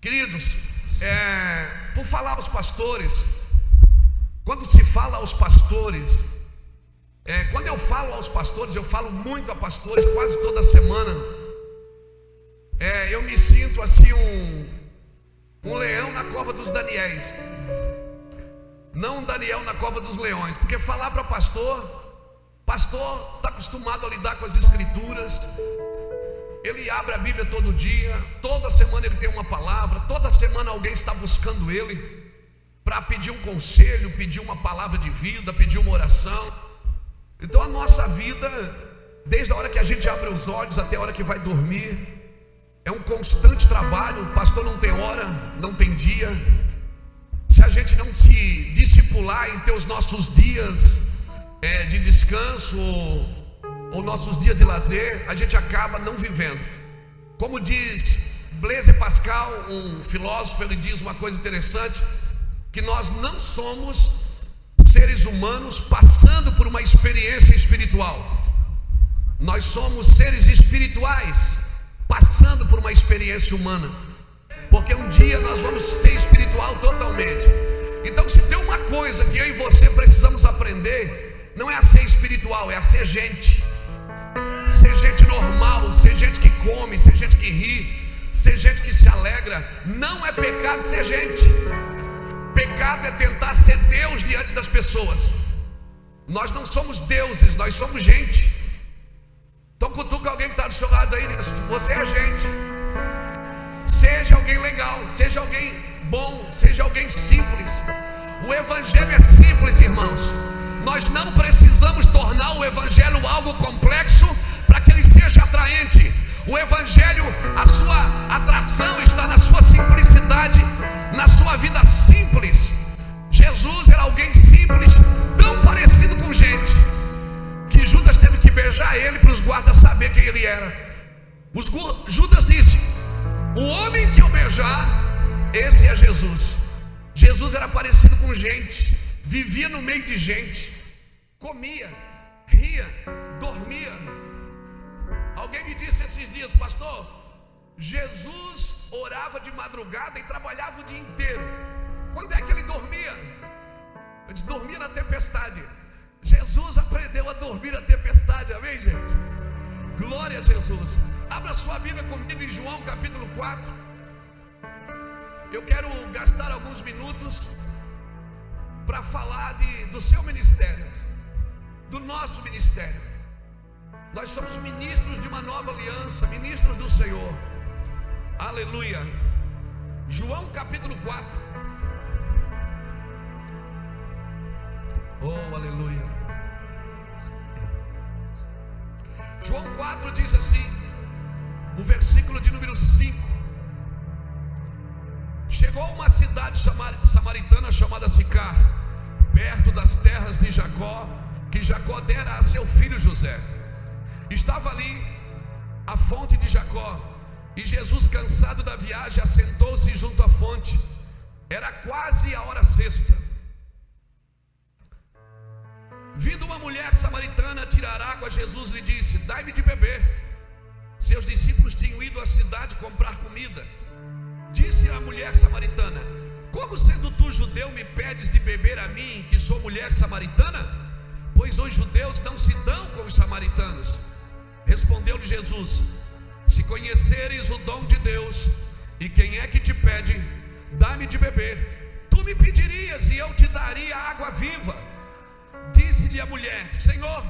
Queridos, por falar aos pastores, quando se fala aos pastores, quando eu falo aos pastores, eu falo muito a pastores quase toda semana. Eu me sinto assim um leão na cova dos Daniéis, não um Daniel na cova dos leões, porque falar para pastor está acostumado a lidar com as escrituras. Ele abre a Bíblia todo dia, toda semana ele tem uma palavra, toda semana alguém está buscando ele para pedir um conselho, pedir uma palavra de vida, pedir uma oração. Então a nossa vida, desde a hora que a gente abre os olhos até a hora que vai dormir, é um constante trabalho. O pastor não tem hora, não tem dia. Se a gente não se discipular em ter os nossos dias de descanso ou nossos dias de lazer, a gente acaba não vivendo. Como diz Blaise Pascal, um filósofo, ele diz uma coisa interessante, que nós não somos seres humanos passando por uma experiência espiritual. Nós somos seres espirituais passando por uma experiência humana, porque um dia nós vamos ser espiritual totalmente. Então, se tem uma coisa que eu e você precisamos aprender, não é a ser espiritual, é a ser gente. Ser gente normal, ser gente que come, ser gente que ri, ser gente que se alegra. Não é pecado ser gente. Pecado é tentar ser Deus diante das pessoas. Nós não somos deuses, nós somos gente. Então cutuca alguém que está do seu lado aí e diz: você é gente. Seja alguém legal, seja alguém bom, seja alguém simples. O evangelho é simples, irmãos. Nós não precisamos tornar o evangelho algo complexo para que ele seja atraente. O evangelho, a sua atração está na sua simplicidade, na sua vida simples. Jesus era alguém simples, tão parecido com gente, que Judas teve que beijar ele para os guardas saber quem ele era. Judas disse: o homem que eu beijar, esse é Jesus. Jesus era parecido com gente, vivia no meio de gente, comia, ria, dormia. Alguém me disse esses dias: pastor, Jesus orava de madrugada e trabalhava o dia inteiro. Quando é que ele dormia? Eu disse: dormia na tempestade. Jesus aprendeu a dormir na tempestade, amém, gente? Glória a Jesus. Abra sua Bíblia comigo em João capítulo 4. Eu quero gastar alguns minutos para falar do seu ministério, do nosso ministério. Nós somos ministros de uma nova aliança, ministros do Senhor. Aleluia. João capítulo 4. Oh, aleluia. João 4 diz assim, o versículo de número 5: chegou a uma cidade samaritana chamada Sicar, perto das terras de Jacó, que Jacó dera a seu filho José. Estava ali a fonte de Jacó, e Jesus, cansado da viagem, assentou-se junto à fonte. Era quase a hora sexta. Vindo uma mulher samaritana tirar água, Jesus lhe disse: dai-me de beber. Seus discípulos tinham ido à cidade comprar comida. Disse a mulher samaritana: como sendo tu judeu me pedes de beber a mim, que sou mulher samaritana? Pois os judeus não se dão com os samaritanos. Respondeu-lhe Jesus: se conheceres o dom de Deus, e quem é que te pede, dá-me de beber, tu me pedirias e eu te daria água viva. Disse-lhe a mulher: Senhor,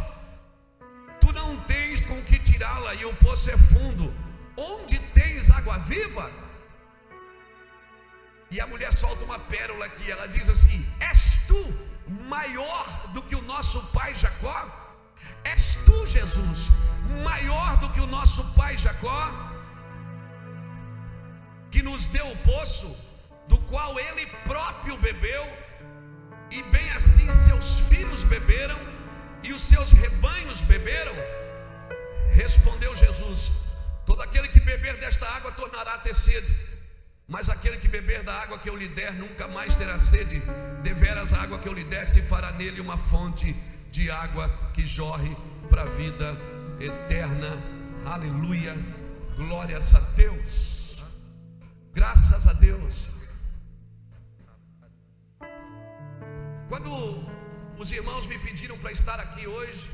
tu não tens com que tirá-la e o poço é fundo, onde tens água viva? E a mulher solta uma pérola aqui, ela diz assim: és tu maior do que o nosso pai Jacó? És tu, Jesus, maior do que o nosso pai Jacó, que nos deu o poço, do qual ele próprio bebeu, e bem assim seus filhos beberam, e os seus rebanhos beberam? Respondeu Jesus: todo aquele que beber desta água tornará a ter sede, mas aquele que beber da água que eu lhe der nunca mais terá sede. Deveras a água que eu lhe der se fará nele uma fonte de água que jorre para a vida eterna. Aleluia, glórias a Deus. Graças a Deus. Quando os irmãos me pediram para estar aqui hoje,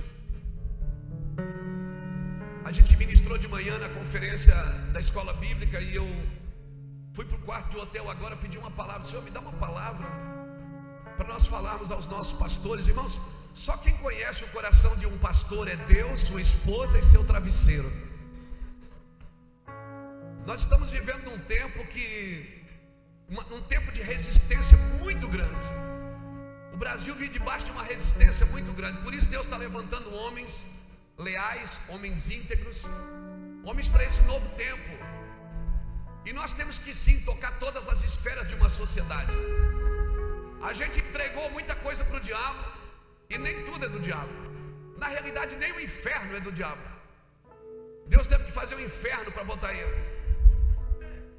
a gente ministrou de manhã na conferência da escola bíblica e eu fui para o quarto de hotel agora, pedi uma palavra. Senhor, me dá uma palavra para nós falarmos aos nossos pastores. Irmãos, só quem conhece o coração de um pastor é Deus, sua esposa e seu travesseiro. Nós estamos vivendo num tempo um tempo de resistência muito grande. O Brasil vive debaixo de uma resistência muito grande. Por isso Deus está levantando homens leais, homens íntegros, homens para esse novo tempo. E nós temos que sim tocar todas as esferas de uma sociedade. A gente entregou muita coisa para o diabo e nem tudo é do diabo. Na realidade nem o inferno é do diabo. Deus teve que fazer o inferno para botar ele.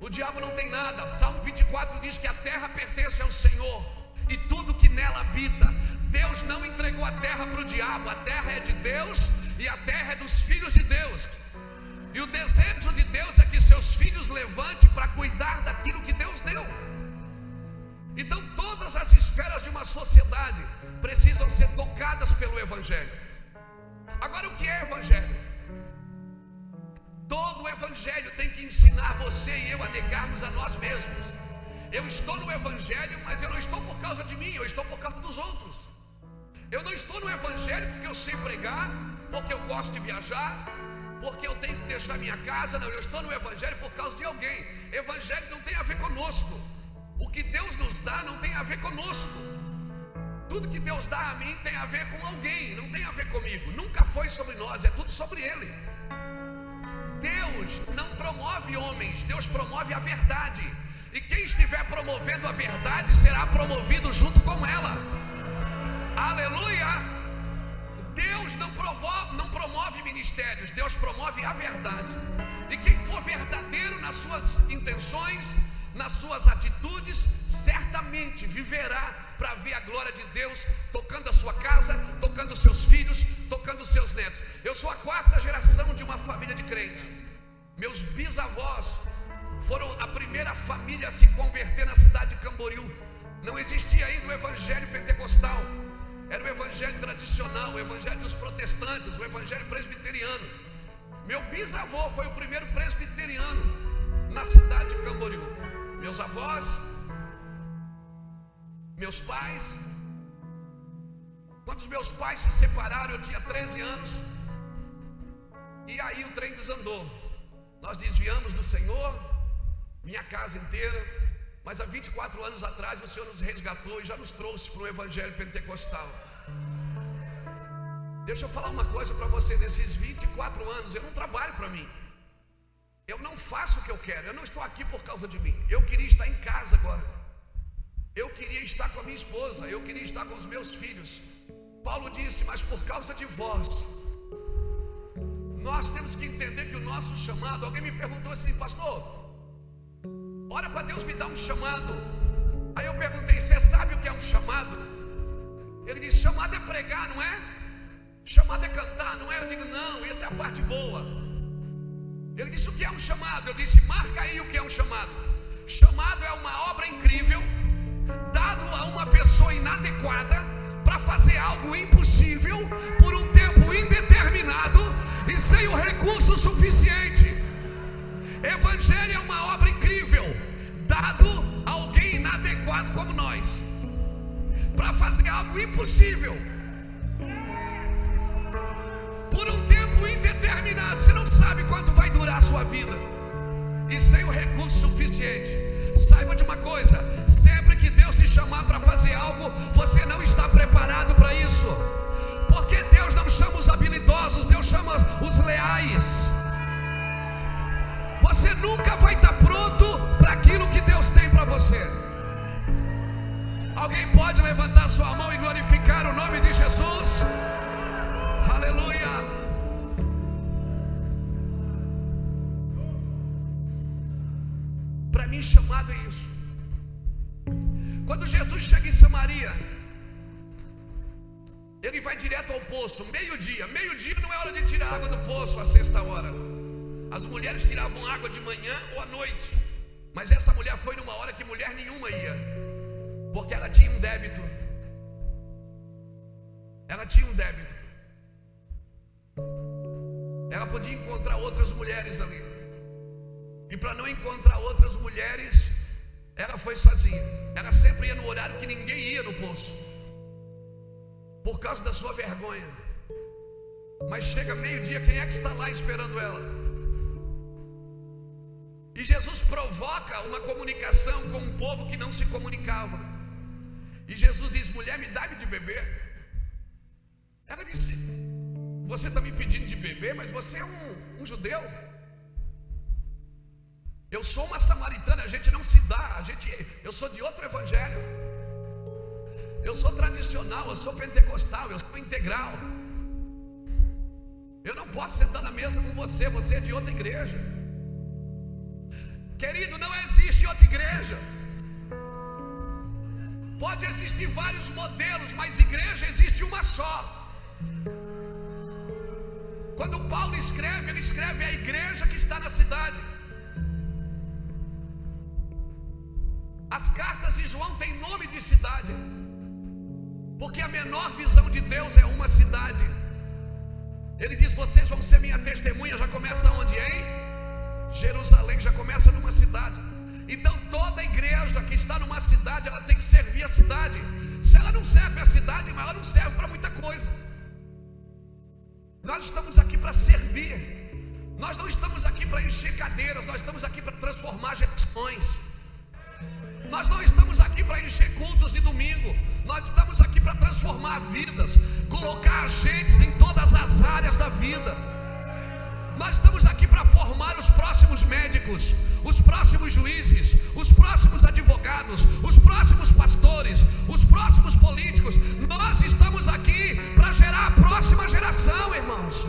O diabo não tem nada. Salmo 24 diz que a terra pertence ao Senhor e tudo que nela habita. Deus não entregou a terra para o diabo. A terra é de Deus e a terra é dos filhos de Deus. E o desejo de Deus é que seus filhos levantem para cuidar daquilo que Deus deu. Então todas as esferas de uma sociedade precisam ser tocadas pelo Evangelho. Agora, o que é Evangelho? Todo o Evangelho tem que ensinar você e eu a negarmos a nós mesmos. Eu estou no Evangelho, mas eu não estou por causa de mim, eu estou por causa dos outros. Eu não estou no Evangelho porque eu sei pregar, porque eu gosto de viajar, porque eu tenho que deixar minha casa. Não, eu estou no Evangelho por causa de alguém. Evangelho não tem a ver conosco. O que Deus nos dá não tem a ver conosco. Tudo que Deus dá a mim tem a ver com alguém, não tem a ver comigo. Nunca foi sobre nós, é tudo sobre Ele. Deus não promove homens, Deus promove a verdade. E quem estiver promovendo a verdade será promovido junto com ela. Aleluia! Deus não promove ministérios, Deus promove a verdade. E quem for verdadeiro nas suas intenções, nas suas atitudes, certamente viverá para ver a glória de Deus tocando a sua casa, tocando os seus filhos, tocando os seus netos. Eu sou a 4ª geração de uma família de crentes. Meus bisavós foram a primeira família a se converter na cidade de Camboriú. Não existia ainda o evangelho pentecostal. Era o evangelho tradicional, o evangelho dos protestantes, o evangelho presbiteriano. Meu bisavô foi o primeiro presbiteriano na cidade de Camboriú. Meus avós, meus pais. Quando os meus pais se separaram, eu tinha 13 anos. E aí o trem desandou. Nós desviamos do Senhor, minha casa inteira. Mas há 24 anos atrás o Senhor nos resgatou e já nos trouxe para o evangelho pentecostal. Deixa eu falar uma coisa para você. Nesses 24 anos eu não trabalho para mim. Eu não faço o que eu quero. Eu não estou aqui por causa de mim. Eu queria estar em casa agora. Eu queria estar com a minha esposa. Eu queria estar com os meus filhos. Paulo disse: mas por causa de vós, nós temos que entender que o nosso chamado. Alguém me perguntou assim: pastor, ora para Deus me dar um chamado. Aí eu perguntei: você sabe o que é um chamado? Ele disse: chamado é pregar, não é? Chamado é cantar, não é? Eu digo: não, essa é a parte boa. Ele disse: o que é um chamado? Eu disse: marca aí o que é um chamado. Chamado é uma obra incrível dado a uma pessoa inadequada para fazer algo impossível por um tempo indeterminado e sem o recurso suficiente. Evangelho é uma obra incrível dado a alguém inadequado como nós para fazer algo impossível por um tempo indeterminado. Você não sabe quanto vai durar a sua vida e sem o recurso suficiente. Saiba de uma coisa: sempre que Deus te chamar para fazer algo, você não está preparado para isso, porque Deus não chama os habilidosos, Deus chama os leais. Você nunca vai estar pronto para aquilo que Deus tem para você. Alguém pode levantar sua mão e glorificar o nome de Jesus? Aleluia. Para mim, chamado é isso. Quando Jesus chega em Samaria, ele vai direto ao poço, meio-dia. Meio-dia não é hora de tirar água do poço, a 6ª hora. As mulheres tiravam água de manhã ou à noite. Mas essa mulher foi numa hora que mulher nenhuma ia, porque ela tinha um débito. Ela tinha um débito. Ela podia encontrar outras mulheres ali, e para não encontrar outras mulheres, ela foi sozinha. Ela sempre ia no horário que ninguém ia no poço, por causa da sua vergonha. Mas chega meio-dia, quem é que está lá esperando ela? E Jesus provoca uma comunicação com um povo que não se comunicava. E Jesus diz: mulher, me dá-me de beber. Ela disse: você está me pedindo de beber, mas você é um judeu. Eu sou uma samaritana, a gente não se dá. Eu sou de outro evangelho. Eu sou tradicional, eu sou pentecostal, eu sou integral. Eu não posso sentar na mesa com você, você é de outra igreja. Querido, não existe outra igreja. Pode existir vários modelos, mas igreja existe uma só. Quando Paulo escreve, ele escreve a igreja que está na cidade. As cartas de João têm nome de cidade, porque a menor visão de Deus é uma cidade. Ele diz: vocês vão ser minha testemunha. Já começa onde? Em Jerusalém, já começa numa cidade. Então toda igreja que está numa cidade, ela tem que servir a cidade. Se ela não serve a cidade, mas ela não serve para muita coisa. Nós estamos aqui para servir. Nós não estamos aqui para encher cadeiras. Nós estamos aqui para transformar gerações. Nós não estamos aqui para encher cultos de domingo. Nós estamos aqui para transformar vidas, colocar agentes em todas as áreas da vida. Nós estamos aqui para formar os próximos médicos, os próximos juízes, os próximos advogados, os próximos pastores, os próximos políticos. Nós estamos aqui para gerar a próxima geração, irmãos.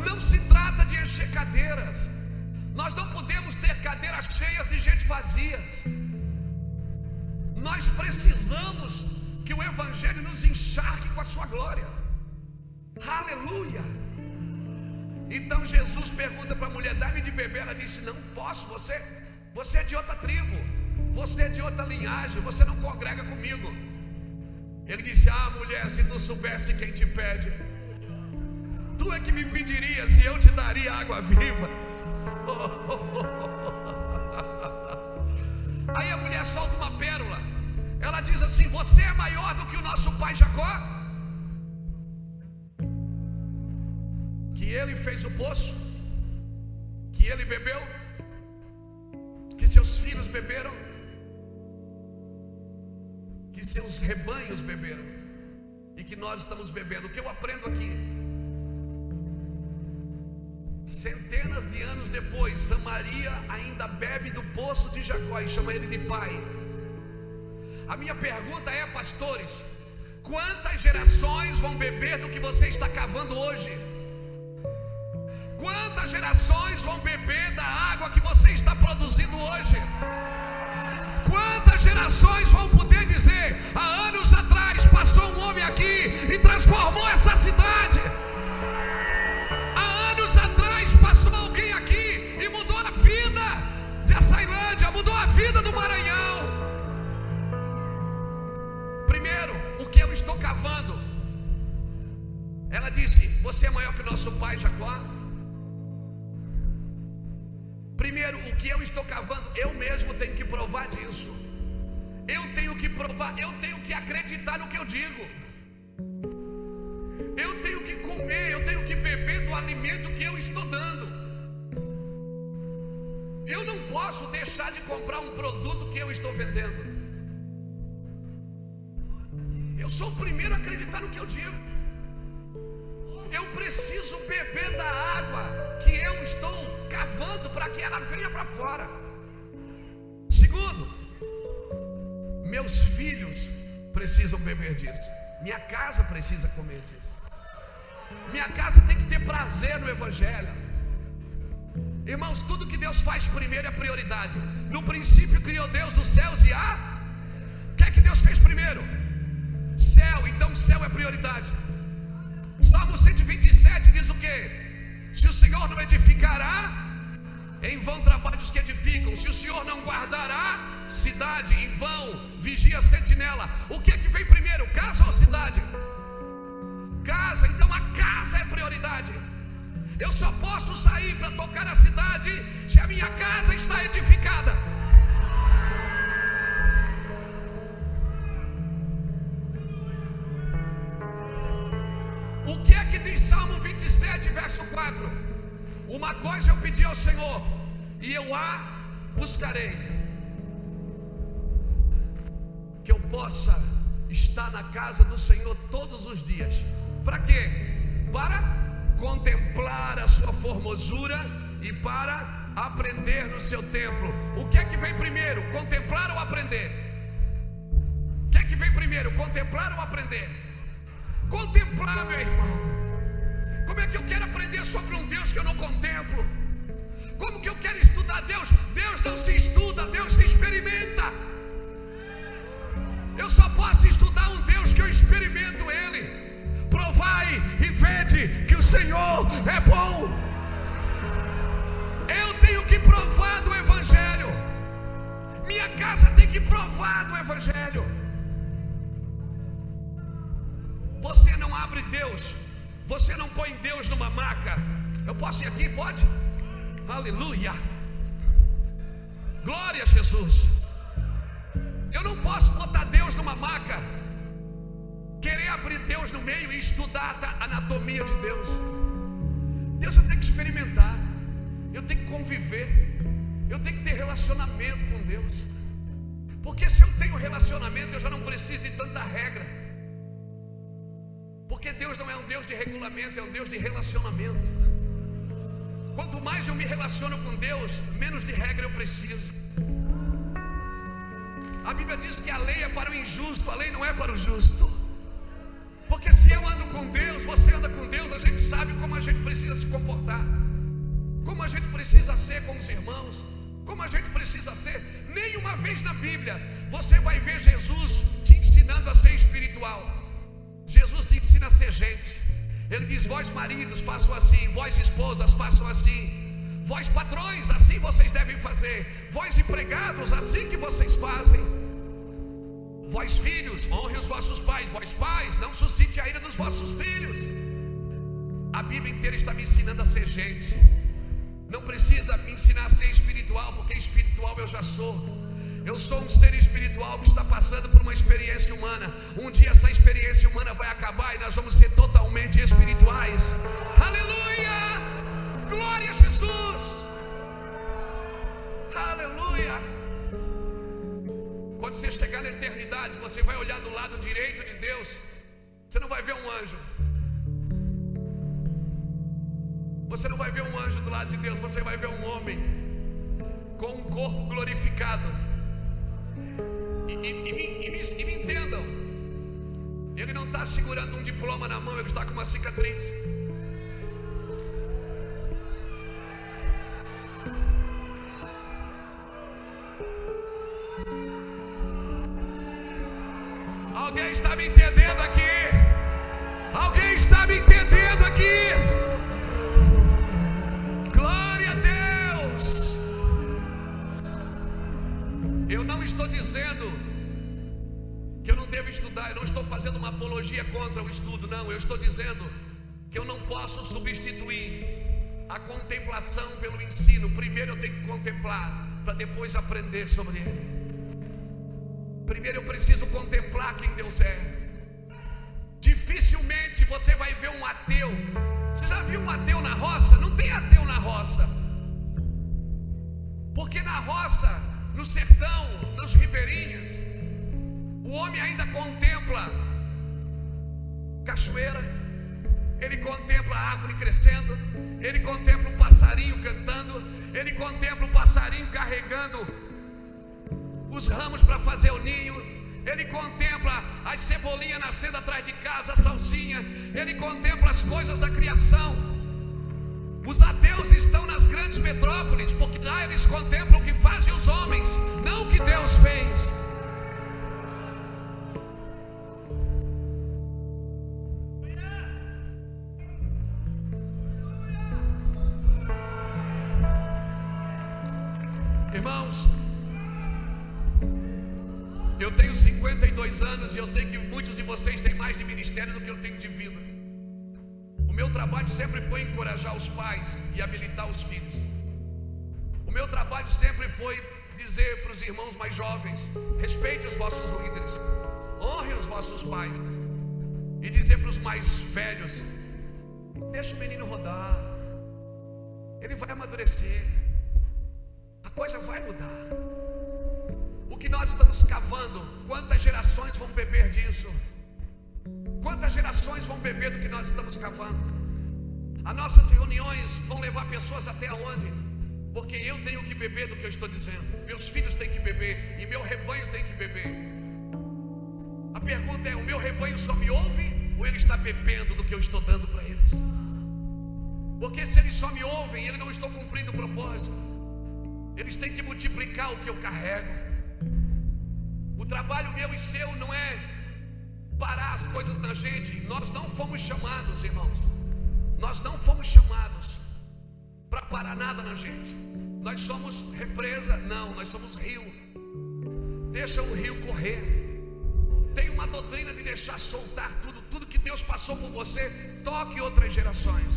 Não se trata de encher cadeiras. Nós não podemos ter cadeiras cheias de gente vazias. Nós precisamos que o evangelho nos encharque com a sua glória. Aleluia. Então Jesus pergunta para a mulher: dá-me de beber. Ela disse: não posso, você é de outra tribo, você é de outra linhagem, você não congrega comigo. Ele disse: ah, mulher, se tu soubesse quem te pede, tu é que me pedirias e eu te daria água viva. Aí a mulher solta uma pérola. Ela diz assim: você é maior do que o nosso pai Jacó, que ele fez o poço, que ele bebeu, que seus filhos beberam, que seus rebanhos beberam, e que nós estamos bebendo. O que eu aprendo aqui? Centenas de anos depois, Samaria ainda bebe do poço de Jacó e chama ele de pai. A minha pergunta é, pastores: quantas gerações vão beber do que você está cavando hoje? Quantas gerações vão beber da água que você está produzindo hoje? Quantas gerações vão poder dizer: há anos atrás passou um homem aqui e transformou essa cidade? Há anos atrás passou alguém aqui e mudou a vida de Açailândia, mudou a vida do Maranhão. Primeiro, o que eu estou cavando? Ela disse: você é maior que o nosso pai Jacó? Primeiro, o que eu estou cavando, eu mesmo tenho que provar disso. Eu tenho que provar, eu tenho que acreditar no que eu digo. Eu tenho que comer, eu tenho que beber do alimento que eu estou dando. Eu não posso deixar de comprar um produto que eu estou vendendo. Eu sou o primeiro a acreditar no que eu digo. Eu preciso beber da água que eu estou cavando para que ela venha para fora. Segundo, meus filhos precisam beber disso. Minha casa precisa comer disso. Minha casa tem que ter prazer no evangelho. Irmãos, tudo que Deus faz primeiro é prioridade. No princípio criou Deus os céus e a... O que é que Deus fez primeiro? Céu. Então céu é prioridade. Salmo 127 diz o quê? Se o Senhor não edificará, em vão trabalham os que edificam. Se o Senhor não guardar a cidade, em vão vigia a sentinela. O que é que vem primeiro, casa ou cidade? Casa. Então a casa é prioridade. Eu só posso sair para tocar a cidade se a minha casa está edificada. O que é que diz Salmo 27, verso 4? Uma coisa eu pedi ao Senhor, e eu a buscarei, que eu possa estar na casa do Senhor todos os dias. Para quê? Para contemplar a sua formosura e para aprender no seu templo. O que é que vem primeiro? Contemplar ou aprender? O que é que vem primeiro? Contemplar ou aprender? Contemplar, meu irmão. Como é que eu quero aprender sobre um Deus que eu não contemplo? Como que eu quero estudar Deus? Deus não se estuda, Deus se experimenta. Eu só posso estudar um Deus que eu experimento Ele. Provai e vede que o Senhor é bom. Eu tenho que provar do Evangelho. Minha casa tem que provar do Evangelho. Você não abre Deus, você não põe Deus numa maca. Eu posso ir aqui? Pode? Aleluia. Glória a Jesus. Eu não posso botar Deus numa maca, querer abrir Deus no meio e estudar a anatomia de Deus. Deus eu tenho que experimentar, eu tenho que conviver, eu tenho que ter relacionamento com Deus. Porque se eu tenho relacionamento, eu já não preciso de tanta regra. Porque Deus não é um Deus de regulamento, é um Deus de relacionamento. Quanto mais eu me relaciono com Deus, menos de regra eu preciso. A Bíblia diz que a lei é para o injusto, a lei não é para o justo. Porque se eu ando com Deus, você anda com Deus, a gente sabe como a gente precisa se comportar, como a gente precisa ser com os irmãos, como a gente precisa ser. Nenhuma vez na Bíblia você vai ver Jesus te ensinando a ser espiritual. Jesus te ensina a ser gente. Ele diz: vós maridos, façam assim, vós esposas, façam assim, vós patrões, assim vocês devem fazer, vós empregados, assim que vocês fazem, vós filhos, honre os vossos pais, vós pais, não suscite a ira dos vossos filhos. A Bíblia inteira está me ensinando a ser gente. Não precisa me ensinar a ser espiritual, porque espiritual eu já sou. Eu sou um ser espiritual que está passando por uma experiência humana. Um dia essa experiência humana vai acabar e nós vamos ser totalmente espirituais. Aleluia! Glória a Jesus! Aleluia! Quando você chegar na eternidade, você vai olhar do lado direito de Deus. Você não vai ver um anjo. Você não vai ver um anjo do lado de Deus. Você vai ver um homem com um corpo glorificado. E me entendam, ele não está segurando um diploma na mão, ele está com uma cicatriz. Alguém está me entendendo aqui? Alguém está me entendendo aqui? Glória a Deus. Eu não estou dizendo que eu não devo estudar, eu não estou fazendo uma apologia contra o estudo, não. Eu estou dizendo que eu não posso substituir a contemplação pelo ensino. Primeiro eu tenho que contemplar, para depois aprender sobre ele. Primeiro eu preciso contemplar quem Deus é. Dificilmente você vai ver um ateu. Você já viu um ateu na roça? Não tem ateu na roça. Porque na roça, no sertão, nas ribeirinhas, o homem ainda contempla cachoeira, ele contempla a árvore crescendo, ele contempla o passarinho cantando, ele contempla o passarinho carregando os ramos para fazer o ninho, ele contempla as cebolinhas nascendo atrás de casa, a salsinha, ele contempla as coisas da criação. Os ateus estão nas grandes metrópoles, porque lá eles contemplam o que fazem os homens, não o que Deus fez. Eu tenho 52 anos e eu sei que muitos de vocês têm mais de ministério do que eu tenho de vida. O meu trabalho sempre foi encorajar os pais e habilitar os filhos. O meu trabalho sempre foi dizer para os irmãos mais jovens: respeite os vossos líderes, honre os vossos pais. E dizer para os mais velhos: deixa o menino rodar, ele vai amadurecer, a coisa vai mudar. O que nós estamos cavando, quantas gerações vão beber disso? Quantas gerações vão beber do que nós estamos cavando? As nossas reuniões vão levar pessoas até onde? Porque eu tenho que beber do que eu estou dizendo, meus filhos têm que beber e meu rebanho tem que beber. A pergunta é: o meu rebanho só me ouve ou ele está bebendo do que eu estou dando para eles? Porque se eles só me ouvem, eu não estou cumprindo o propósito. Eles têm que multiplicar o que eu carrego. O trabalho meu e seu não é parar as coisas na gente. Nós não fomos chamados, irmãos, nós não fomos chamados para parar nada na gente. Nós somos represa? Não, nós somos rio. Deixa o rio correr. Tem uma doutrina de deixar soltar tudo que Deus passou por você. Toque outras gerações.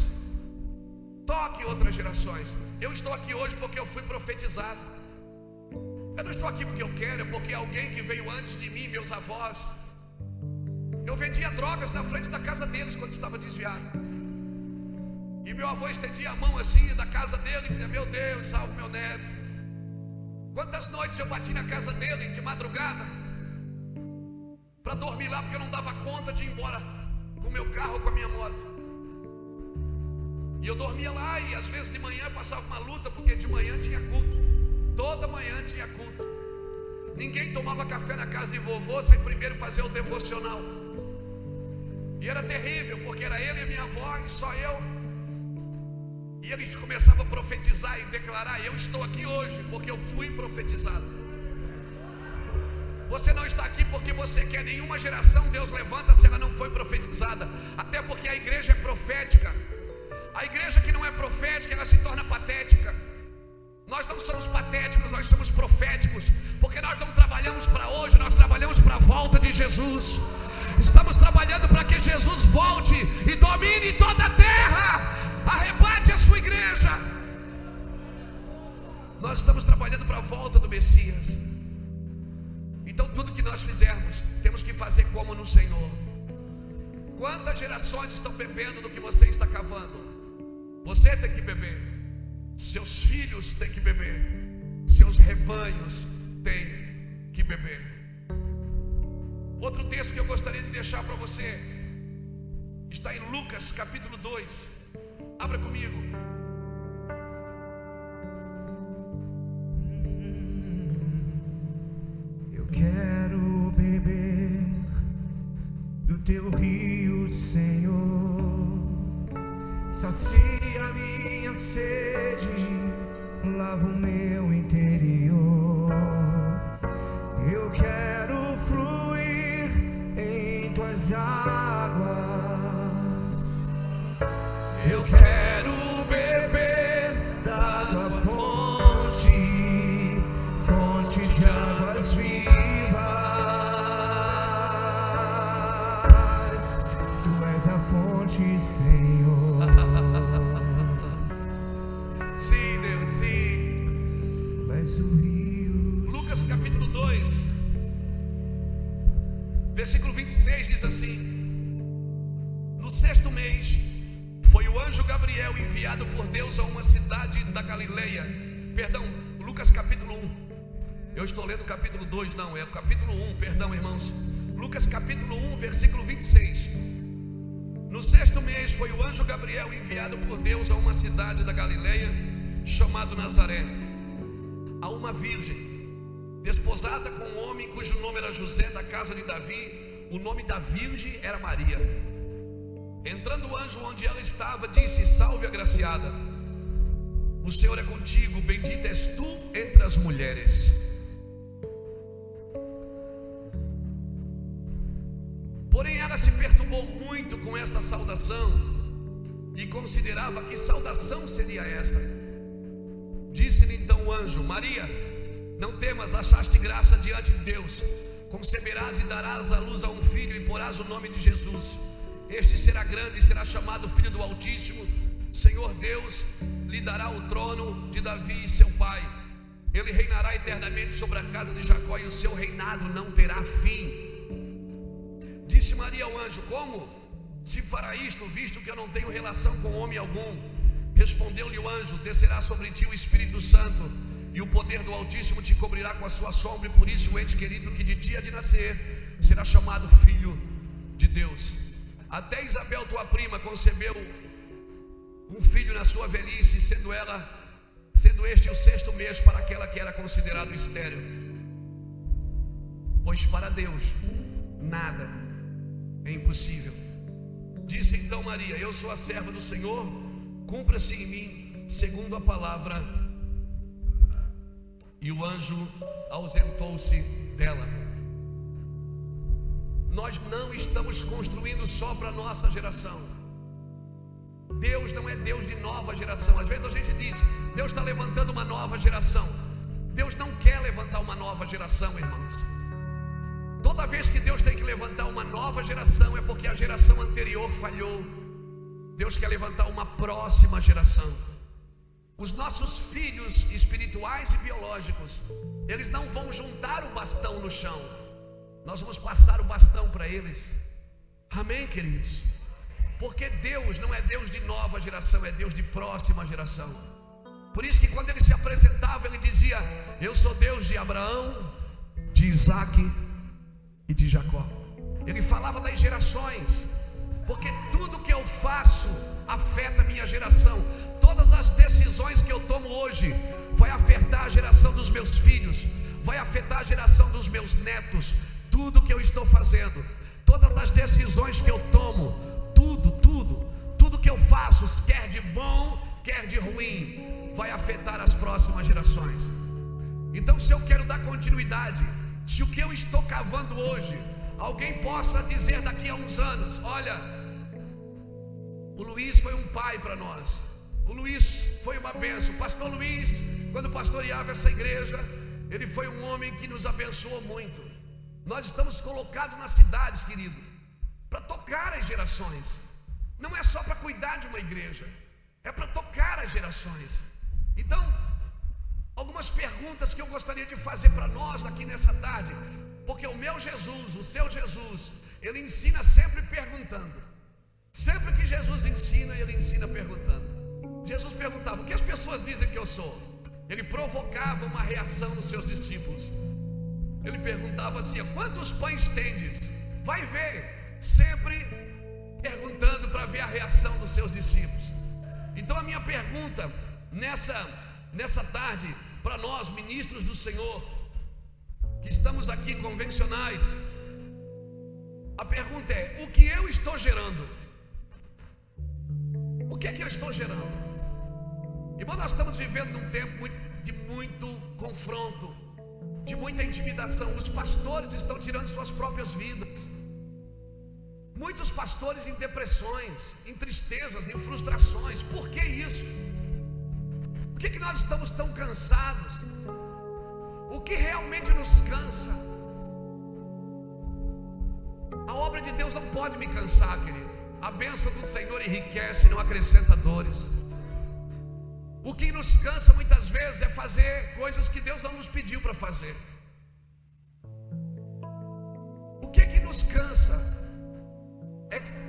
Toque outras gerações. Eu estou aqui hoje porque eu fui profetizado. Eu não estou aqui porque eu quero, é porque alguém que veio antes de mim, meus avós. Eu vendia drogas na frente da casa deles quando estava desviado. E meu avô estendia a mão assim da casa dele e dizia: meu Deus, salve meu neto. Quantas noites eu bati na casa dele de madrugada para dormir lá, porque eu não dava conta de ir embora com o meu carro ou com a minha moto. E eu dormia lá e às vezes de manhã passava uma luta, porque de manhã tinha culto. Toda manhã tinha culto. Ninguém tomava café na casa de vovô sem primeiro fazer o devocional. E era terrível, porque era ele e minha avó e só eu. E eles começavam a profetizar e declarar: eu estou aqui hoje porque eu fui profetizado. Você não está aqui porque você quer. Nenhuma geração Deus levanta se ela não foi profetizada. Até porque a igreja é profética. A igreja que não é profética, ela se torna patética. Nós não somos patéticos, nós somos proféticos. Porque nós não trabalhamos para hoje, nós trabalhamos para a volta de Jesus. Estamos trabalhando para que Jesus volte e domine toda a terra. Arrebate a sua igreja. Nós estamos trabalhando para a volta do Messias. Então tudo que nós fizermos, temos que fazer como no Senhor. Quantas gerações estão bebendo do que você está cavando? Você tem que beber. Seus filhos têm que beber. Seus rebanhos têm que beber. Outro texto que eu gostaria de deixar para você está em Lucas capítulo 2. Abra comigo. Eu quero beber do teu rio, Senhor. Sacia minha sede, lava o meu interior. Eu quero fluir em tuas águas. Eu quero beber da tua fonte, fonte de águas vivas. Tu és a fonte, Senhor. Sim, Deus, sim. Tu és o rio. Lucas capítulo 2, versículo 26 diz assim: no 6º mês, foi o anjo Gabriel enviado por Deus a uma cidade da Galileia. Perdão, Lucas capítulo 1. Eu estou lendo o capítulo 2, não, é o capítulo 1, perdão, irmãos. Lucas capítulo 1, versículo 26. No 6º mês foi o anjo Gabriel enviado por Deus a uma cidade da Galileia, chamado Nazaré, a uma virgem, desposada com um homem cujo nome era José, da casa de Davi. O nome da virgem era Maria. Entrando o anjo onde ela estava, disse: salve, agraciada, o Senhor é contigo, bendita és tu entre as mulheres. Porém ela se perturbou muito com esta saudação e considerava que saudação seria esta. Disse-lhe então o anjo: Maria, não temas, achaste graça diante de Deus. conceberás e darás à luz a um filho e porás o nome de Jesus. Este será grande e será chamado Filho do Altíssimo. Senhor Deus lhe dará o trono de Davi, seu pai. Ele reinará eternamente sobre a casa de Jacó, e o seu reinado não terá fim. Disse Maria ao anjo: como se fará isto, visto que eu não tenho relação com homem algum? Respondeu-lhe o anjo: descerá sobre ti o Espírito Santo, e o poder do Altíssimo te cobrirá com a sua sombra, e por isso o ente querido que de ti há de nascer será chamado Filho de Deus. Até Isabel, tua prima, concebeu um filho na sua velhice, sendo este o 6º mês para aquela que era considerado estéril. Pois para Deus nada é impossível. Disse então Maria: eu sou a serva do Senhor, cumpra-se em mim segundo a palavra. E o anjo ausentou-se dela. Nós não estamos construindo só para a nossa geração. Deus não é Deus de nova geração. Às vezes a gente diz: Deus está levantando uma nova geração. Deus não quer levantar uma nova geração, irmãos. Toda vez que Deus tem que levantar uma nova geração, é porque a geração anterior falhou. Deus quer levantar uma próxima geração. Os nossos filhos espirituais e biológicos, eles não vão juntar o bastão no chão. Nós vamos passar o bastão para eles. Amém, queridos? Porque Deus não é Deus de nova geração, é Deus de próxima geração. Por isso que quando ele se apresentava, ele dizia: eu sou Deus de Abraão, de Isaac e de Jacó. Ele falava das gerações, porque tudo que eu faço afeta a minha geração. Todas as decisões que eu tomo hoje vai afetar a geração dos meus filhos, vai afetar a geração dos meus netos. Tudo que eu estou fazendo, todas as decisões que eu tomo, tudo que eu faço, quer de bom, quer de ruim, vai afetar as próximas gerações. Então, se eu quero dar continuidade, se o que eu estou cavando hoje, alguém possa dizer daqui a uns anos: olha, o Luiz foi um pai para nós, o Luiz foi uma bênção. O pastor Luiz, quando pastoreava essa igreja, ele foi um homem que nos abençoou muito. Nós estamos colocados nas cidades, querido, para tocar as gerações. Não é só para cuidar de uma igreja, é para tocar as gerações. Então, algumas perguntas que eu gostaria de fazer para nós aqui nessa tarde, porque o meu Jesus, o seu Jesus, ele ensina sempre perguntando. Sempre que Jesus ensina, ele ensina perguntando. Jesus perguntava: o que as pessoas dizem que eu sou? Ele provocava uma reação nos seus discípulos. Ele perguntava assim: quantos pães tendes? Vai ver, sempre perguntando para ver a reação dos seus discípulos. Então a minha pergunta nessa tarde, para nós ministros do Senhor, que estamos aqui convencionais, a pergunta é: o que eu estou gerando? O que é que eu estou gerando? Irmão, nós estamos vivendo num tempo de muito confronto, de muita intimidação. Os pastores estão tirando suas próprias vidas. Muitos pastores em depressões, em tristezas, em frustrações. Por que isso? Por que nós estamos tão cansados? O que realmente nos cansa? A obra de Deus não pode me cansar, querido. A bênção do Senhor enriquece e não acrescenta dores. O que nos cansa muitas vezes é fazer coisas que Deus não nos pediu para fazer. O que nos cansa?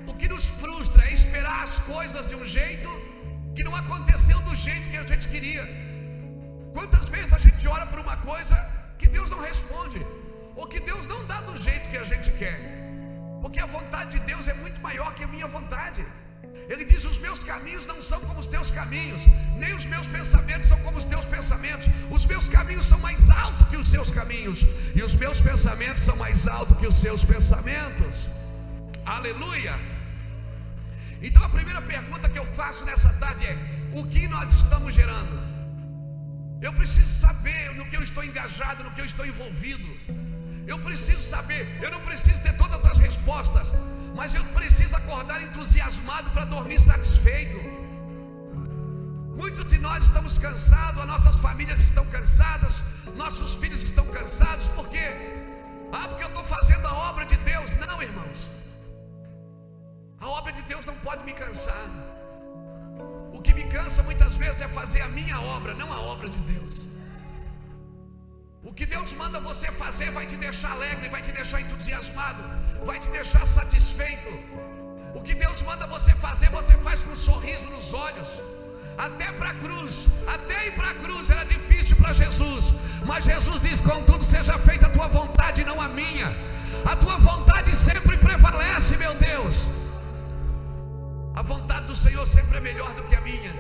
O que nos frustra é esperar as coisas de um jeito que não aconteceu do jeito que a gente queria. Quantas vezes a gente ora por uma coisa que Deus não responde, ou que Deus não dá do jeito que a gente quer, porque a vontade de Deus é muito maior que a minha vontade. Ele diz: os meus caminhos não são como os teus caminhos, nem os meus pensamentos são como os teus pensamentos. Os meus caminhos são mais altos que os seus caminhos, e os meus pensamentos são mais altos que os seus pensamentos. Aleluia! Então a primeira pergunta que eu faço nessa tarde é: o que nós estamos gerando? Eu preciso saber no que eu estou engajado, no que eu estou envolvido. Eu preciso saber, eu não preciso ter todas as respostas, mas eu preciso acordar entusiasmado para dormir satisfeito. Muitos de nós estamos cansados, as nossas famílias estão cansadas, nossos filhos estão cansados. Por quê? Porque eu estou me cansar. O que me cansa muitas vezes é fazer a minha obra, não a obra de Deus. O que Deus manda você fazer vai te deixar alegre, vai te deixar entusiasmado, vai te deixar satisfeito. O que Deus manda você fazer, você faz com um sorriso nos olhos. Até para a cruz, até ir para a cruz era difícil para Jesus, mas Jesus diz: contudo seja feita a tua vontade e não a minha. A tua vontade sempre prevalece, meu Deus. A vontade do Senhor sempre é melhor do que a minha,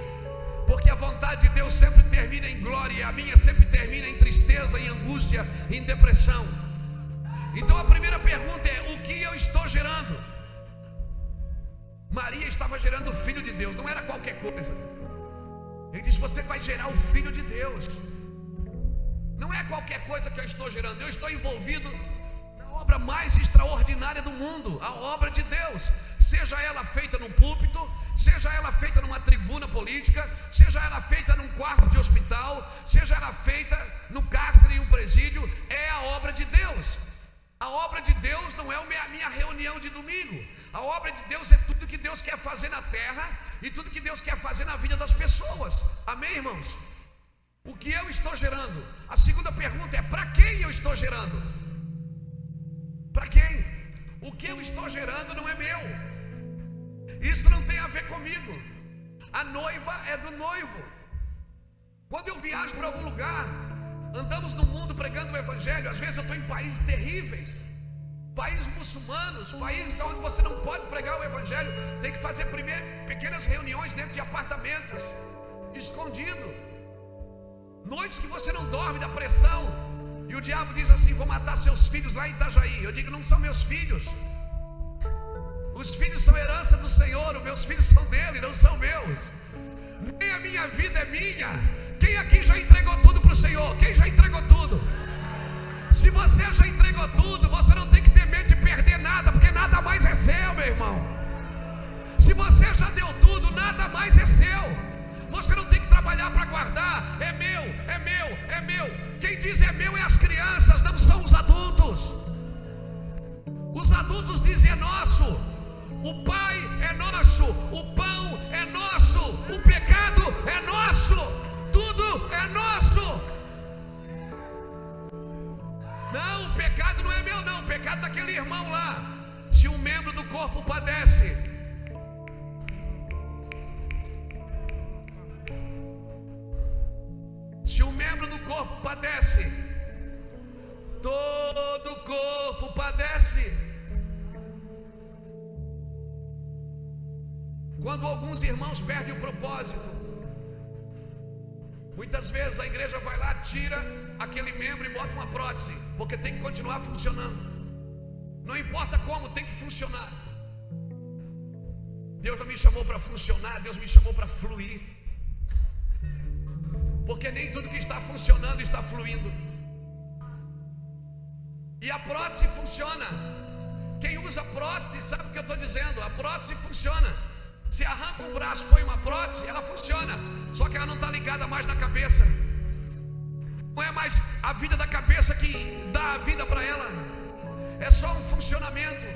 porque a vontade de Deus sempre termina em glória, e a minha sempre termina em tristeza, em angústia, em depressão. Então a primeira pergunta é: o que eu estou gerando? Maria estava gerando o Filho de Deus, não era qualquer coisa. Ele disse: você vai gerar o Filho de Deus. Não é qualquer coisa que eu estou gerando. Eu estou envolvido na obra mais extraordinária do mundo, a obra de Deus. Seja ela feita num púlpito, seja ela feita numa tribuna política, seja ela feita num quarto de hospital, seja ela feita no cárcere, em um presídio, é a obra de Deus. A obra de Deus não é a minha reunião de domingo. A obra de Deus é tudo que Deus quer fazer na terra e tudo que Deus quer fazer na vida das pessoas. Amém, irmãos? O que eu estou gerando? A segunda pergunta é: para quem eu estou gerando? Para quem? O que eu estou gerando não é meu. Isso não tem a ver comigo. A noiva é do noivo. Quando eu viajo para algum lugar, andamos no mundo pregando o evangelho. Às vezes eu estou em países terríveis, países muçulmanos, países onde você não pode pregar o evangelho. Tem que fazer primeiro pequenas reuniões dentro de apartamentos, escondido. Noites que você não dorme da pressão, e o diabo diz assim: vou matar seus filhos lá em Itajaí. Eu digo: não são meus filhos. Os filhos são herança do Senhor. Os meus filhos são dele, não são meus. Nem a minha vida é minha. Quem aqui já entregou tudo para o Senhor? Quem já entregou tudo? Se você já entregou tudo, você não tem que ter medo de perder nada, porque nada mais é seu, meu irmão. Se você já deu tudo, nada mais é seu. Você não tem que trabalhar para guardar. É meu, é meu, é meu. Quem diz é meu é as crianças, não são os adultos. Os adultos dizem é nosso. O Pai é nosso, o pão é nosso, o pecado é nosso, tudo é nosso. Não, o pecado não é meu não, o pecado daquele irmão lá. Se um membro do corpo padece, se um membro do corpo padece, todo o corpo padece. Quando alguns irmãos perdem o propósito, muitas vezes a igreja vai lá, tira aquele membro e bota uma prótese, porque tem que continuar funcionando. Não importa como, tem que funcionar. Deus não me chamou para funcionar, Deus me chamou para fluir. Porque nem tudo que está funcionando está fluindo. E a prótese funciona. Quem usa prótese sabe o que eu estou dizendo. A prótese funciona. Se arranca um braço, põe uma prótese, ela funciona. Só que ela não está ligada mais na cabeça. Não é mais a vida da cabeça que dá a vida para ela. É só um funcionamento.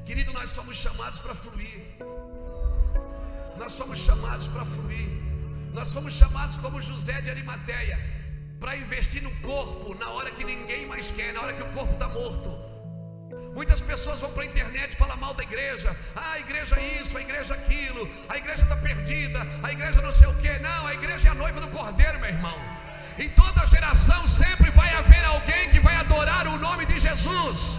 Querido, nós somos chamados para fluir. Nós somos chamados para fluir. Nós somos chamados como José de Arimateia, para investir no corpo na hora que ninguém mais quer, na hora que o corpo está morto. Muitas pessoas vão para a internet e falam mal da igreja. A igreja isso, a igreja aquilo, a igreja está perdida, a igreja não sei o que. Não, a igreja é a noiva do Cordeiro, meu irmão. Em toda geração sempre vai haver alguém que vai adorar o nome de Jesus.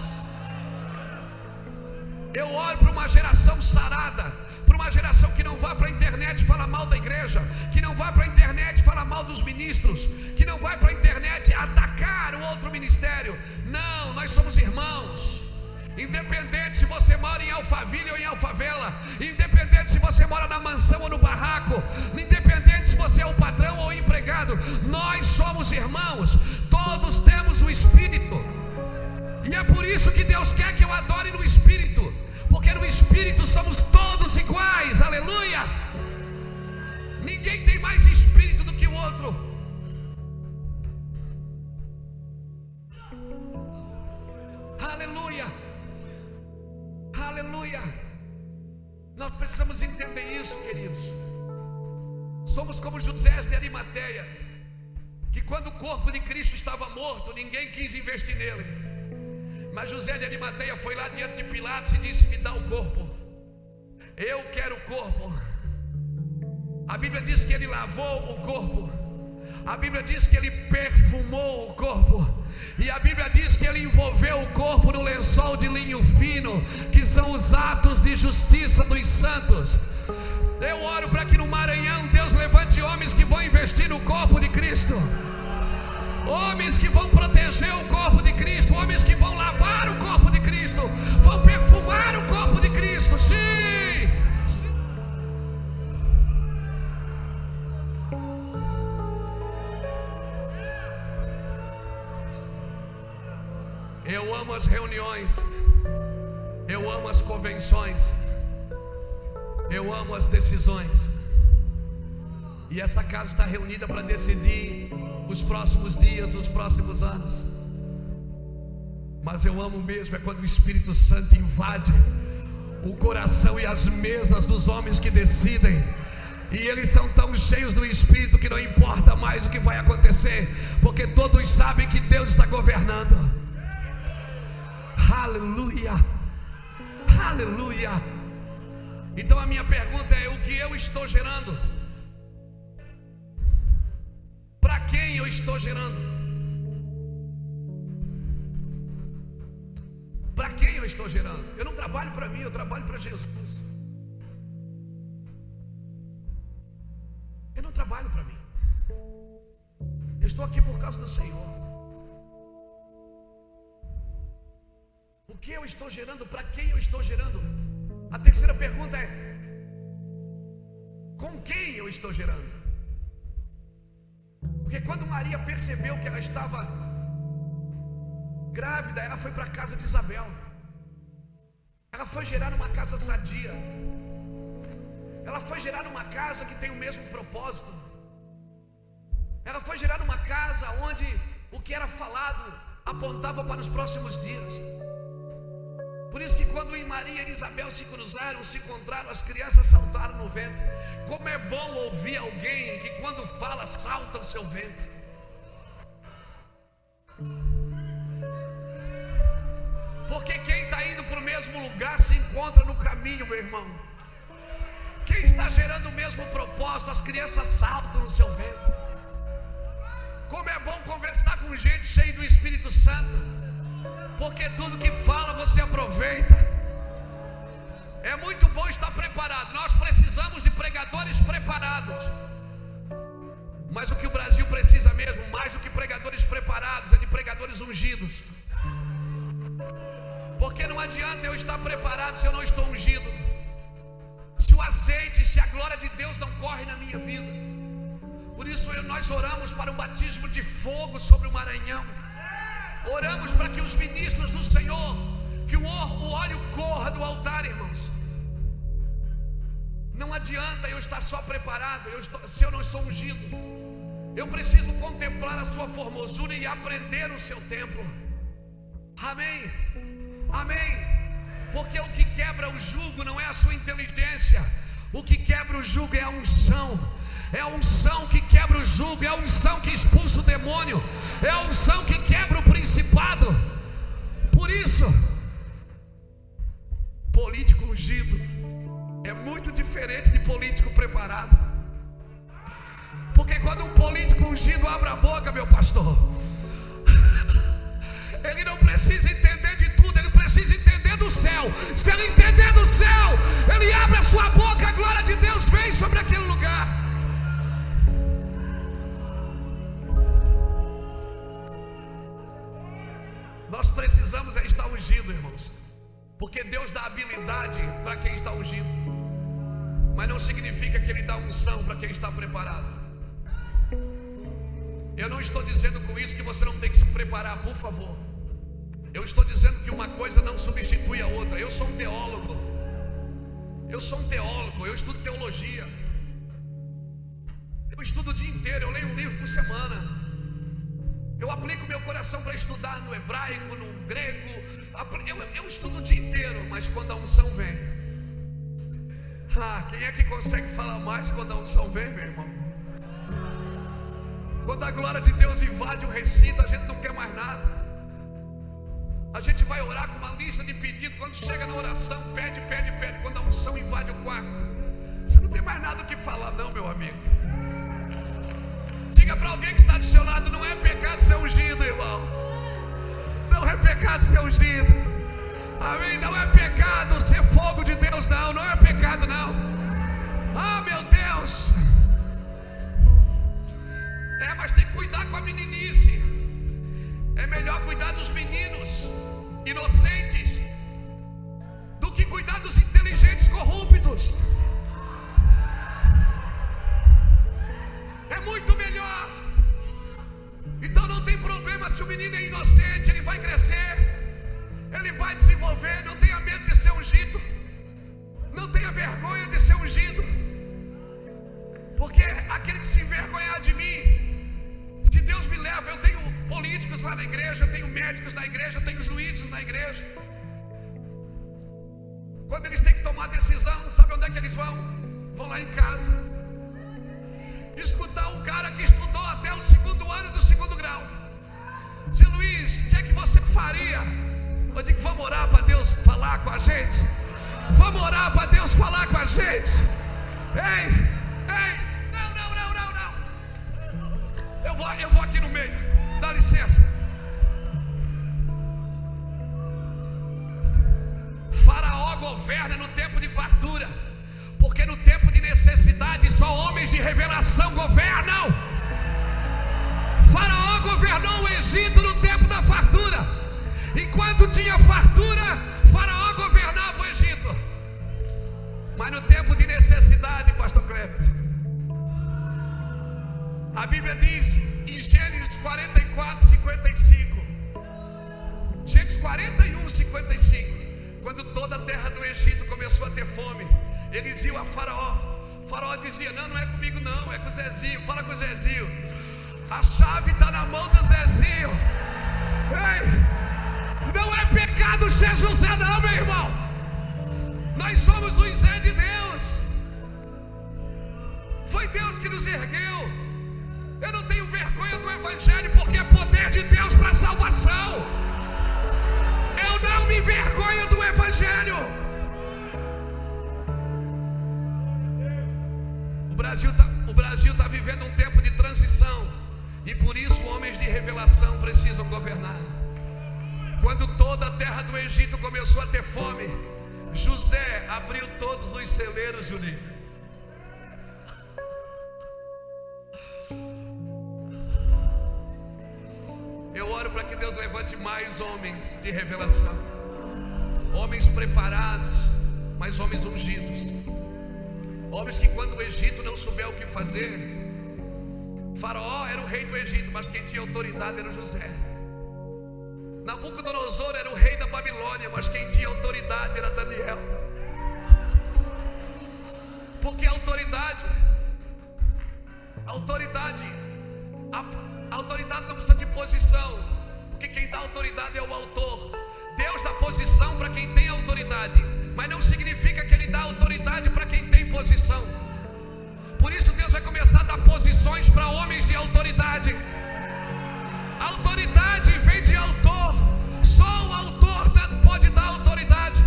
Eu oro para uma geração sarada, para uma geração que não vá para a internet falar mal da igreja, que não vá para a internet falar mal dos ministros, que não vai para a internet atacar o outro ministério. Não, nós somos irmãos. Independente se você mora em Alphaville ou em Alfavela, independente se você mora na mansão ou no barraco, independente se você é o patrão ou o empregado, nós somos irmãos. Todos temos o Espírito. E é por isso que Deus quer que eu adore no Espírito, porque no Espírito somos todos iguais. Aleluia! Ninguém tem mais Espírito do que o outro. Aleluia! Aleluia! Nós precisamos entender isso, queridos. Somos como José de Arimateia, que quando o corpo de Cristo estava morto, ninguém quis investir nele. Mas José de Arimateia foi lá diante de Pilatos e disse: me dá o corpo, eu quero o corpo. A Bíblia diz que ele lavou o corpo, a Bíblia diz que ele perfumou o corpo, e a Bíblia diz que ele envolveu o corpo no lençol de linho fino, que são os atos de justiça dos santos. Eu oro para que no Maranhão Deus levante homens que vão investir no corpo de Cristo, homens que vão proteger o corpo de Cristo, homens que vão lavar o corpo de Cristo, vão perfumar o corpo de Cristo. Sim! Eu amo as reuniões, eu amo as convenções, eu amo as decisões. E essa casa está reunida para decidir os próximos dias, os próximos anos. Mas eu amo mesmo é quando o Espírito Santo invade o coração e as mesas dos homens que decidem. E eles são tão cheios do Espírito que não importa mais o que vai acontecer, porque todos sabem que Deus está governando. Aleluia, aleluia. Então a minha pergunta é: o que eu estou gerando? Para quem eu estou gerando? Para quem eu estou gerando? Eu não trabalho para mim, eu trabalho para Jesus. Eu não trabalho para mim, eu estou aqui por causa do Senhor. O que eu estou gerando? Para quem eu estou gerando? A terceira pergunta é: com quem eu estou gerando? Porque quando Maria percebeu que ela estava grávida, ela foi para a casa de Isabel. Ela foi gerar numa casa sadia, ela foi gerar numa casa que tem o mesmo propósito, ela foi gerar numa casa onde o que era falado apontava para os próximos dias. Por isso que quando Maria e Isabel se cruzaram, se encontraram, as crianças saltaram no ventre. Como é bom ouvir alguém que quando fala salta o seu ventre. Porque quem está indo para o mesmo lugar se encontra no caminho, meu irmão. Quem está gerando o mesmo propósito, as crianças saltam no seu ventre. Como é bom conversar com gente cheia do Espírito Santo, porque tudo que fala você aproveita. É muito bom estar preparado. Nós precisamos de pregadores preparados. Mas o que o Brasil precisa mesmo, mais do que pregadores preparados, é de pregadores ungidos. Porque não adianta eu estar preparado se eu não estou ungido, se o azeite, se a glória de Deus não corre na minha vida. Por isso nós oramos para um batismo de fogo sobre o Maranhão. Oramos para que os ministros do Senhor, que o óleo corra do altar, irmãos. Não adianta eu estar só preparado, se eu não sou ungido. Eu preciso contemplar a sua formosura e aprender o seu templo. Amém, amém. Porque o que quebra o jugo não é a sua inteligência, o que quebra o jugo é a unção. É a unção que quebra o jugo, é a unção que expulsa o demônio, é a unção que quebra o principado. Por isso, político ungido é muito diferente de político preparado. Porque quando um político ungido abre a boca, meu pastor, ele não precisa entender de tudo, ele precisa entender do céu. Se ele entender do céu, ele abre a sua boca, a glória de Deus vem sobre aquele lugar. Nós precisamos estar ungido, irmãos, porque Deus dá habilidade para quem está ungido, mas não significa que Ele dá unção para quem está preparado. Eu não estou dizendo com isso que você não tem que se preparar, por favor. Eu estou dizendo que uma coisa não substitui a outra. Eu sou um teólogo, eu estudo teologia, eu estudo o dia inteiro, eu leio um livro por semana. Eu aplico meu coração para estudar no hebraico, no grego. Eu estudo o dia inteiro, mas quando a unção vem, Quem é que consegue falar mais quando a unção vem, meu irmão? Quando a glória de Deus invade o recinto, a gente não quer mais nada. A gente vai orar com uma lista de pedidos. Quando chega na oração, pede. Quando a unção invade o quarto, você não tem mais nada o que falar, não, meu amigo. Diga para alguém que está do seu lado: não é pecado ser ungido, irmão. Não é pecado ser ungido. Amém? Não é pecado ser fogo de Deus, não. Não é pecado, não. Ah, meu Deus. Mas tem que cuidar com a meninice. É melhor cuidar dos meninos inocentes do que cuidar dos inteligentes corruptos. É muito melhor. Então não tem problema se o menino é inocente. Ele vai crescer, ele vai desenvolver. Não tenha medo de ser ungido. Não tenha vergonha de ser ungido. Porque aquele que se envergonhar de mim, se Deus me leva, eu tenho políticos lá na igreja, eu tenho médicos na igreja, eu tenho juízes na igreja. Quando eles têm que tomar decisão, sabe onde é que eles vão? Vão lá em casa escutar um cara que estudou até o 2º ano do 2º grau. Seu Luiz, o que é que você faria? Eu digo: vamos orar para Deus falar com a gente. Vamos orar para Deus falar com a gente. Ei, eu vou aqui no meio, dá licença. Faraó governa no tempo de fartura, porque no tempo de necessidade só homens de revelação governam. Faraó governou o Egito no tempo da fartura. Enquanto tinha fartura, Faraó governava o Egito. Mas no tempo de necessidade, pastor Cleves, a Bíblia diz em Gênesis 44, 55, Gênesis 41, 55, quando toda a terra do Egito começou a ter fome, eles iam a Faraó. Faraó dizia: não é comigo não, é com o Zezinho. Fala com o Zezinho. A chave está na mão do Zezinho. Ei, não é pecado ser José não, meu irmão. Nós somos o Zé de Deus. Foi Deus que nos ergueu. Eu não tenho vergonha do Evangelho, porque é poder de Deus para salvação. Eu não me envergonho do Evangelho. O Brasil está vivendo um tempo de transição, e por isso homens de revelação precisam governar. Quando toda a terra do Egito começou a ter fome, José abriu todos os celeiros, Juninho. Eu oro para que Deus levante mais homens de revelação, homens preparados, mas homens ungidos, homens que quando o Egito não souber o que fazer, Faraó era o rei do Egito, mas quem tinha autoridade era o José. Nabucodonosor era o rei da Babilônia, mas quem tinha autoridade era Daniel. Porque a autoridade não precisa de posição, porque quem dá autoridade é o autor. Deus dá posição para quem tem autoridade, mas não significa que Ele dá autoridade para quem tem posição. Por isso Deus vai começar a dar posições para homens de autoridade. A autoridade vem de autor. Só o autor pode dar autoridade.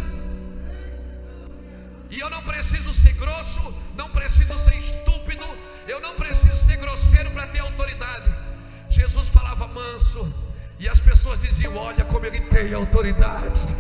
E eu não preciso ser grosso, não preciso ser estúpido, eu não preciso ser grosseiro para ter autoridade. Jesus falava manso, e as pessoas diziam: olha como ele tem autoridade.